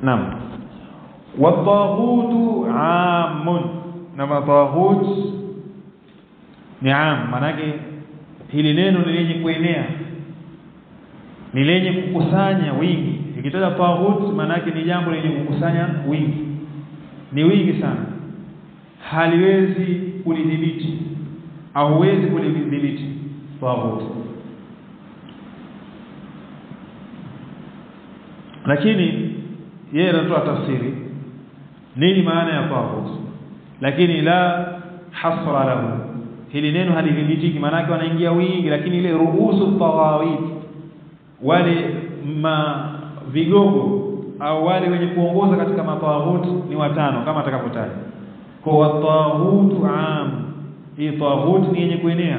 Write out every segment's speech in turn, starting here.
Naam. Wat-taghutu 'amun. Na taghut ni 'am, maana yake hili neno ni lenye kuenea, ni lenye kukusanya wingi. Ikitaja taghut maana yake ni jambo lenye kukusanya wingi, ni wingi sana, haliwezi kulidhibiti au huwezi kulidhibiti taghut. Lakini yeye anatoa tafsiri nini maana ya taghut, lakini la hasra lahu. Hili neno halidhibitiki, maana yake wanaingia wingi, lakini ile ruhusu taghawit, wale vigogo au wale wenye kuongoza katika mataghut ni watano kama atakapotaja. Kwa taghutu 'am, hii taghut ni yenye kuenea.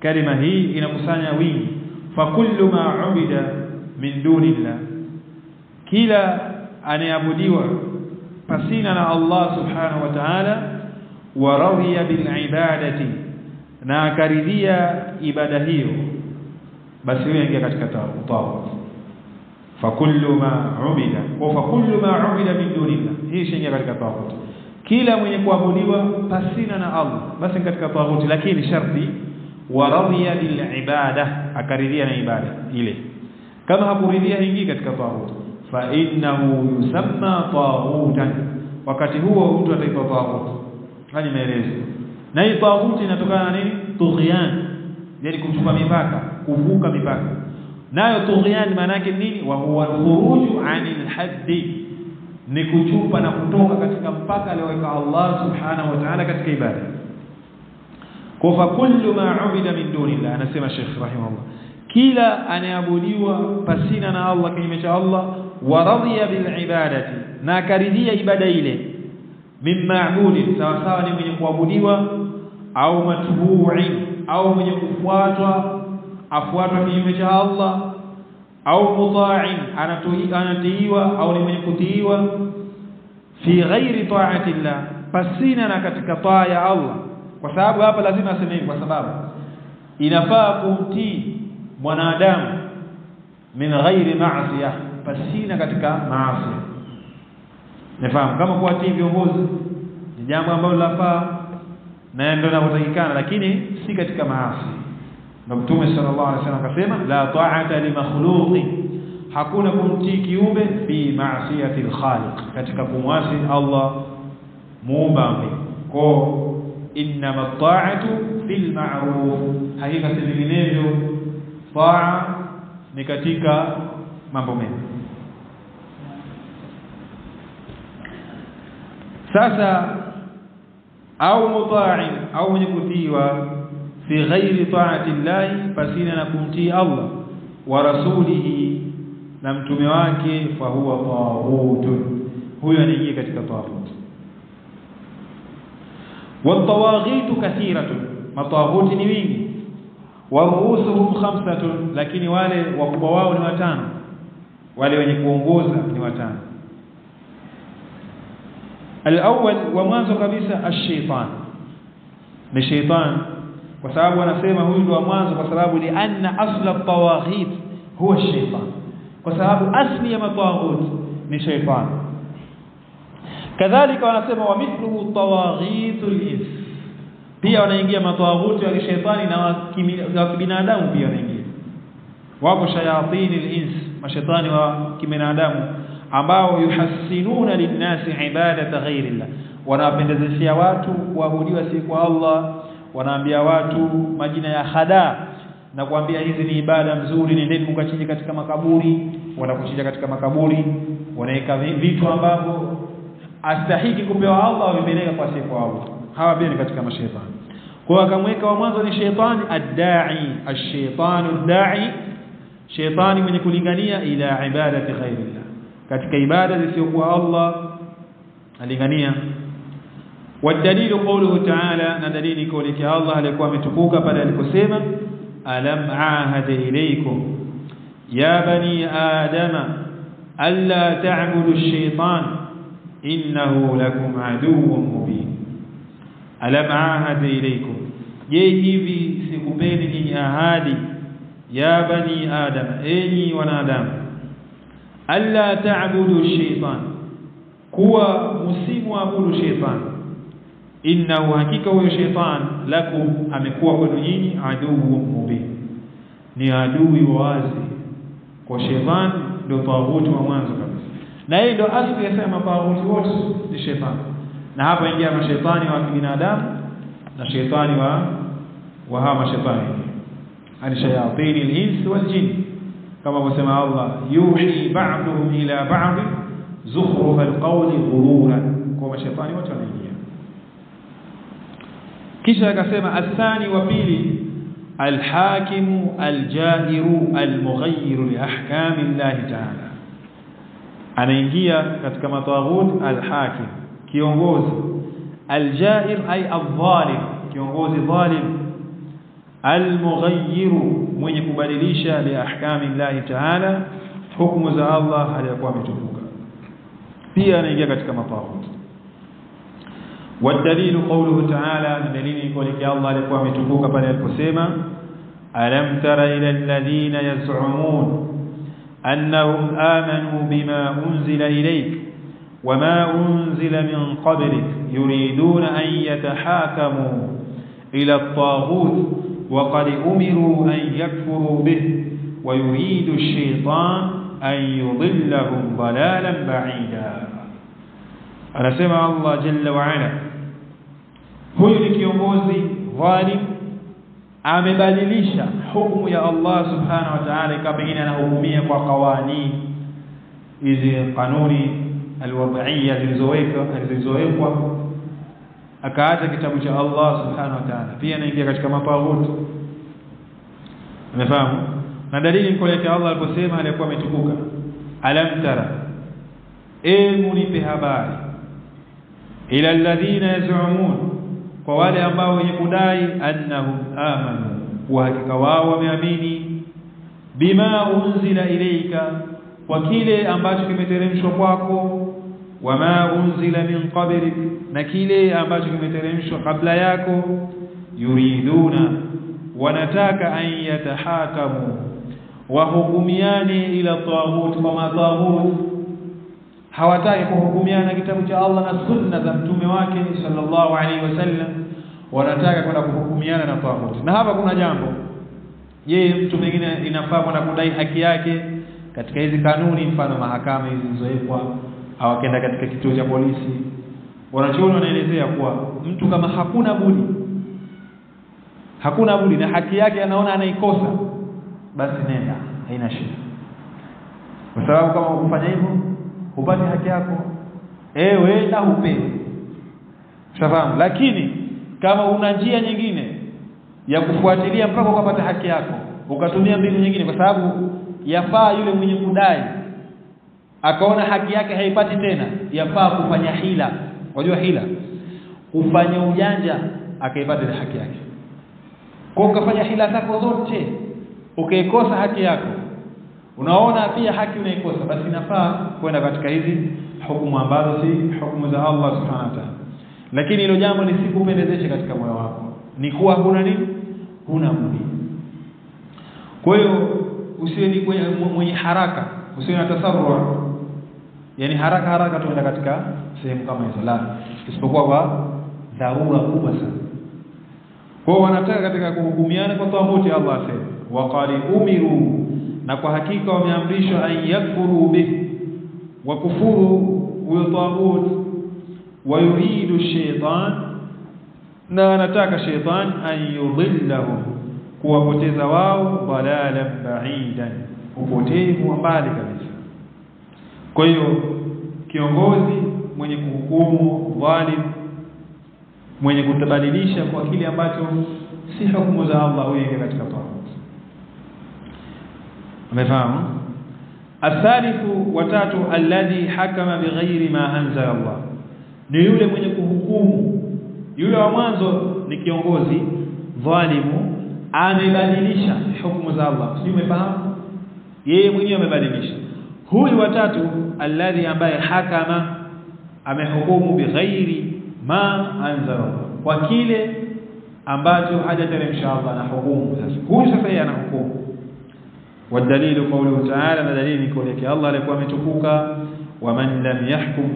Kalima hii inakusanya wingi. Fa kullu ma 'ubida min dunillah, kila anayeabudiwa pasina na Allah subhanahu wa ta'ala, wa radiya bil ibadati, na akaridhia ibada hiyo, basi huyo ingia katika taghut. Fa kullu ma 'ubida wa fa kullu ma 'ubida min dunillah, hii ingia katika taghut. Kila mwenye kuabudiwa pasina na Allah basi katika taghut, lakini sharti wa radiya bil ibada, akaridhia na ibada ile. Kama hakuridhia ingia katika taghut, fa innahu yusamma taghutan, wakati huo mtu ataitwa taghut. Hadi maelezo. Na hii taghut inatokana na nini? Tughyan, yani kuchupa mipaka, kuvuka mipaka. Nayo tughyan maana yake nini? Wa huwa khuruju 'anil haddi, ni kuchupa na kutoka katika mpaka alioweka Allah subhanahu wa ta'ala katika ibada. Kwa fa kullu ma 'ubida min dunillah, anasema Sheikh rahimahullah, kila anayeabudiwa pasina na Allah, kinyume cha Allah, wa radiya bil ibadati, na karidhia ibada ile, mimmaabudi, sawa sawa ni mwenye kuabudiwa au matbu'i, au mwenye kufuatwa, afuatwa kinyume cha Allah, au muta'in, anatiiwa au ni mwenye kutiiwa, fi ghairi ta'ati Allah, pasina na katika taa ya Allah. Kwa sababu hapa lazima aseme hivi, kwa sababu inafaa kumtii mwanadamu min ghairi ma'siyah, pasina katika maasi. Nafahamu kama kuwatii viongozi ni jambo ambalo lafaa na ndio linalotakikana, lakini si katika maasi. Na Mtume sallallahu alaihi wasallam akasema la ta'ata li makhluqin, hakuna kumtii kiumbe fi ma'siyati al-khaliq, katika kumwasi Allah muumba. Kwa inma ta'atu fil ma'ruf, hakika vinginevyo taa ni katika mambo mema. Sasa au muta'in, au mwenye kutiiwa fi ghairi ta'ati Allah, pasina na kumtii Allah wa rasulihi, na mtume wake, fa huwa taghut, huyo anaingia katika taghut. Wa tawaghitu kathiratun, mataghuti ni wingi. Wa ruusuhum khamsatun, lakini wale wakubwa wao ni watano, wale wenye kuongoza ni watano. Al-awwal, wa mwanzo kabisa, ash-shaytan, ni shaytan. Kwa sababu wanasema huyu ndio wa mwanzo, kwa sababu li anna asla at-tawaghit huwa ash-shaytan, kwa sababu asli ya matawaghut ni shaytan. Kadhalika wanasema wa mithluhu tawaghitul ins, pia wanaingia matawaghuti wa shaytani na wa binadamu pia wanaingia. Wako shayatinil ins, mashaitani wa kibinadamu, ambao yuhassinuna linnasi ibadata ghairillah, wanawapendezeshia watu kuabudiwa si kwa Allah, wanaambia watu majina ya khada na kuambia hizi ni ibada nzuri, nendeni mkachinje katika makaburi. Wanakuchinja katika makaburi, wanaweka vitu ambavyo astahiki kupewa Allah, wamepeleka kwa si kwa Allah. Hawa pia ni katika mashaitani. Kwa akamweka wa mwanzo ni shaitani ad-da'i, ash-shaytanu ad-da'i, shaitani mwenye kulingania ila ibadati ghairillah, katika ibada zisizokuwa Allah alingania. Wadalilu qawluhu ta'ala, na dalili kauli ya Allah alikuwa ametukuka pale aliposema alam ahada ilaykum ya bani adama alla ta'budu ash-shaytan innahu lakum aduwwun mubin. Alam ahada ilaykum, je hivi sikupeni nyinyi ahadi, ya bani adam, enyi wanadamu, alla ta'budu shaytan, kuwa msimuabudu shaytan, innahu hakika huyo shaytan lakum amekuwa kwenu nyinyi aduwwun mubin, ni adui wazi. Kwa shaytan ndio tawuti wa mwanzo kabisa, na hii ndio asili ya sema tawuti wote ni shaytan. Na hapa ingia mashaitani wa binadamu na shaitani wa hawa mashaitani al-shayatin al-ins wal-jinn, kama wasema Allah yuhi ba'duhum ila ba'd zukhruf al-qawli ghururan, kwa mashaitani wote wanaingia. Kisha akasema athani wa pili al-hakimu al-jahiru al-mughayyiru li ahkami Allah ta'ala, anaingia katika matawaghut al-hakim, kiongozi, al-jair ay al-zalim, kiongozi dhalim, al-mughayyiru mwenye kubadilisha li ahkami Allah ta'ala, hukumu za Allah aliyokuwa ametukuka, pia anaingia katika matawaghut. والدليل قوله تعالى, دليل قولك الله alikuwa ametukuka pale aliposema alam tara ila alladhina yaz'umun annahum amanu bima unzila ilayk wama unzila min qablik yuriduna an yatahakamu ila at-taghut wa qad umiru an yakfuru bih wa yuridu ash-shaytan an yudillahum dalalan ba'ida. Anasema Allah jalla wa ala, huyu ni kiongozi dhalim, amebadilisha hukumu ya Allah subhanahu wa ta'ala, kama pengine anahukumia kwa kawani hizi kanuni alwad'iyya zilizowekwa, akaacha kitabu cha Allah subhanahu wa ta'ala, pia anaingia katika mataghut. Umefahamu? Na dalili kwa yake Allah aliposema alikuwa ametukuka, alam tara, nipe habari, ila alladhina yaz'umun, kwa wale ambao wenye kudai annahum amanu, wa hakika wao wameamini, bima unzila ilayka, kwa kile ambacho kimeteremshwa kwako, wama unzila min qablik, na kile ambacho kimeteremshwa kabla yako, yuriduna, wanataka an yatahakamu, wa hukumiani ila taghut, kwa mataghut, hawataki kuhukumiana kitabu cha Allah na sunna za mtume wake sallallahu alaihi wasallam, wanataka kwenda kuhukumiana na taghut. Na hapa kuna jambo, yeye mtu mwingine inafaa kwenda kudai haki yake katika hizi kanuni, mfano mahakama hizi zilizowekwa, au akaenda katika kituo cha polisi. Wanachuoni wanaelezea kuwa mtu kama hakuna budi na haki yake anaona anaikosa, basi nenda, haina shida, kwa sababu kama ukifanya hivyo upate haki yako, wenda upewe. Shafahamu? Lakini kama una njia nyingine ya kufuatilia mpaka ukapata haki yako, ukatumia mbinu nyingine, kwa sababu yafaa yule mwenye kudai akaona haki yake haipati tena, yafaa kufanya hila. Unajua hila? Ufanye ujanja akaipata ile haki yake. Kwa ukafanya hila zako zote ukaikosa haki yako, unaona pia haki unaikosa, basi inafaa kwenda katika hizi hukumu ambazo si hukumu za Allah subhanahu wa ta'ala. Lakini hilo jambo lisikupendezeshe katika moyo wako, ni kuwa huna nini, huna budi. Kwa hiyo usiwe ni mwenye haraka, usiwe na tasarruf, yani haraka tuenda katika sehemu kama hizo, la, isipokuwa kwa dharura kubwa sana. Kwa hiyo wanataka katika kuhukumiana kwa tawhuti, Allah asema waqad umiru, na kwa hakika wameamrishwa an yakfuru bih, wa kufuru huyo tawhut, wa yuridu shaytan, na anataka shaytan an yudillahum, kuwapoteza wao, dalalan ba'idan, upotevu mbali kabisa. Kwa hiyo kiongozi mwenye kuhukumu dhalim, mwenye kutabadilisha kwa kile ambacho si hukumu za Allah, huyo katika tawhid. Umefahamu? Athalithu, watatu, alladhi hakama bighairi ma anzala Allah, ni yule mwenye kuhukumu. Yule wa mwanzo ni kiongozi dhalimu, amebadilisha hukumu za Allah. Sio, umefahamu? Yeye mwenyewe amebadilisha. Huyu watatu, alladhi ambaye hakama, amehukumu bighairi ma anzala Allah, kwa kile ambacho hajateremsha Allah na hukumu. Sasa huyu sasa yeye anahukumu. والدليل قوله تعالى دليل قولك الله alikuwa ametukuka waman lam yahkum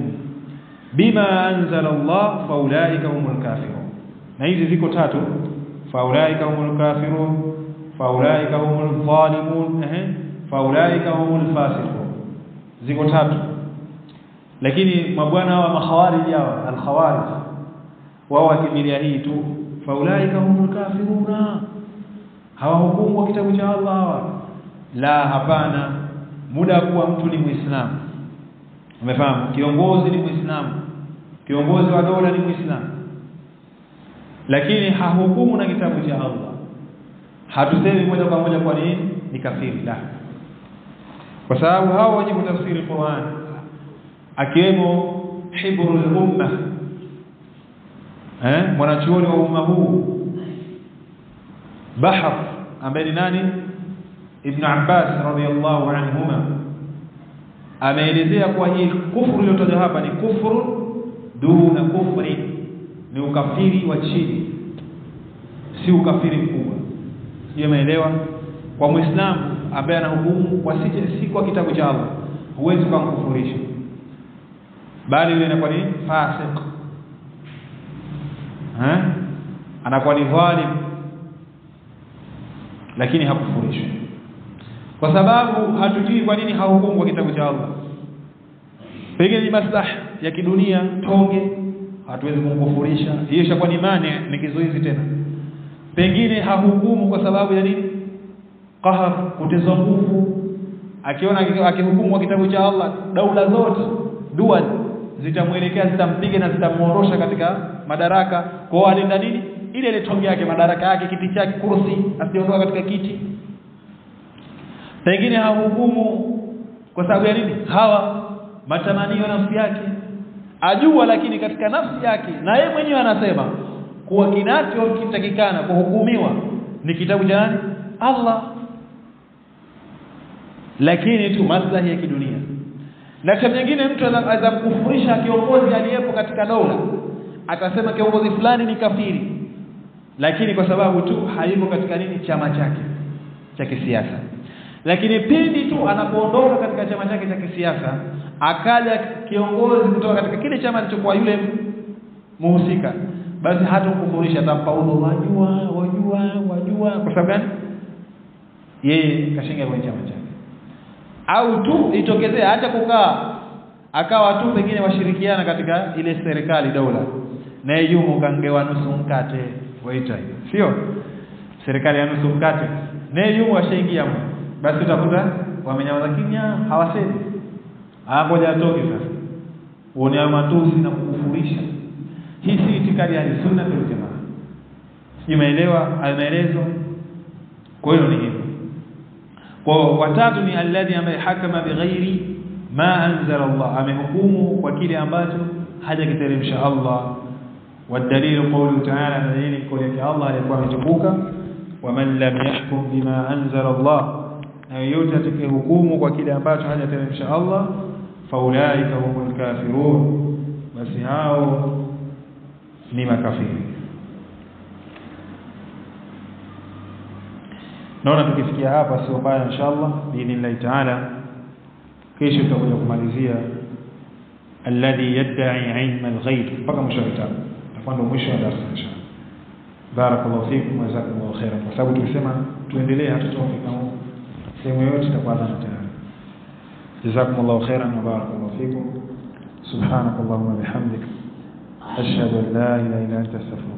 bima anzala Allah faulaika humul kafirun na hizi ziko tatu faulaika humul kafirun faulaika humul zalimun faulaika humul fasiqun ziko tatu lakini mabwana wa makhawarij hawa al-khawarij wao wakimilia hii tu faulaika humul kafiruna hawahukumu kwa kitabu cha Allah la hapana muda kuwa mtu ni muislamu umefahamu kiongozi ni muislamu kiongozi wa dola ni muislamu lakini hahukumu na kitabu cha Allah hatusemi moja kwa moja kwa nini ni kafiri la kwa sababu hao wenye kutafsiri Qur'an akiwemo hibrul umma mwanachuoni wa umma huu Bahar ambaye ni nani Ibn Abbas radhiyallahu anhuma ameelezea kwa hii kufuru iliyotajwa hapa ni kufuru duna kufri ni ukafiri wa chini si ukafiri mkubwa sio umeelewa kwa muislamu ambaye anahukumu si kwa kitabu cha Allah huwezi kumkufurisha bali yule anakuwa ni fasik anakuwa ni dhalim lakini hakufurishwi kwa sababu hatujui kwa nini hahukumu kwa kitabu cha Allah pengine ni maslaha ya kidunia tonge hatuwezi kumkufurisha hiyo ishakuwa ni imani ni kizuizi tena pengine hahukumu kwa sababu ya nini qahar kutezwa nguvu akiona akihukumu kwa kitabu cha Allah daula zote dual zitamuelekea zitampiga na zitamuorosha katika madaraka kwa alinda nini ile tonge yake madaraka yake kiti chake kursi asiondoka katika kiti pengine hahukumu kwa sababu ya nini hawa matamanio nafsi yake ajua lakini katika nafsi yake na yeye mwenyewe anasema kuwa kinachotakikana kuhukumiwa ni kitabu cha nani Allah lakini tu maslahi ya kidunia na kama nyingine mtu anaweza kukufurisha kiongozi aliyepo katika dola akasema kiongozi fulani ni kafiri lakini kwa sababu tu hayuko katika nini chama chake cha kisiasa lakini pindi tu anapoondoka katika chama chake cha kisiasa akaja kiongozi kutoka katika kile chama alichokuwa yule muhusika basi hata kukufurisha atampa wajua kwa sababu gani yeye kashinga kwenye chama chake au tu itokezea hata kukaa akawa tu pengine washirikiana katika ile serikali dola na yumo kangewa nusu mkate waita sio serikali ya nusu mkate na yumo washaingia basi utakuta wamenyamaza kimya hawasemi ngoja atoke sasa uone matusi na kukufurisha hii si itikadi ya sunna wal jamaa simeelewa maelezo kwa hiyo ni hivyo kwa watatu ni alladhi ambaye hakama bighairi ma anzala Allah amehukumu kwa kile ambacho hajakiteremsha Allah والدليل قوله تعالى دليل قوله الله alikuwa ametukuka waman lam yahkum bima anzala Allah na yote atakayehukumu kwa kile ambacho hajateremsha Allah faulaika humul kafirun basi hao ni makafiri naona tukifikia hapa sio mbaya inshallah biidhnillah taala kesho tutakuja kumalizia alladhi yad'i ilma al-ghaib mpaka mwisho wa kitabu ndo mwisho wa darasa inshallah barakallahu fikum wa jazakumullahu khairan kwa sababu tulisema tuendelee hata tufika sehemu yote itakuwa tayari jazakumullahu khairan wa barakallahu fikum subhanakallahumma bihamdik ashhadu an la ilaha illa anta astaghfiruka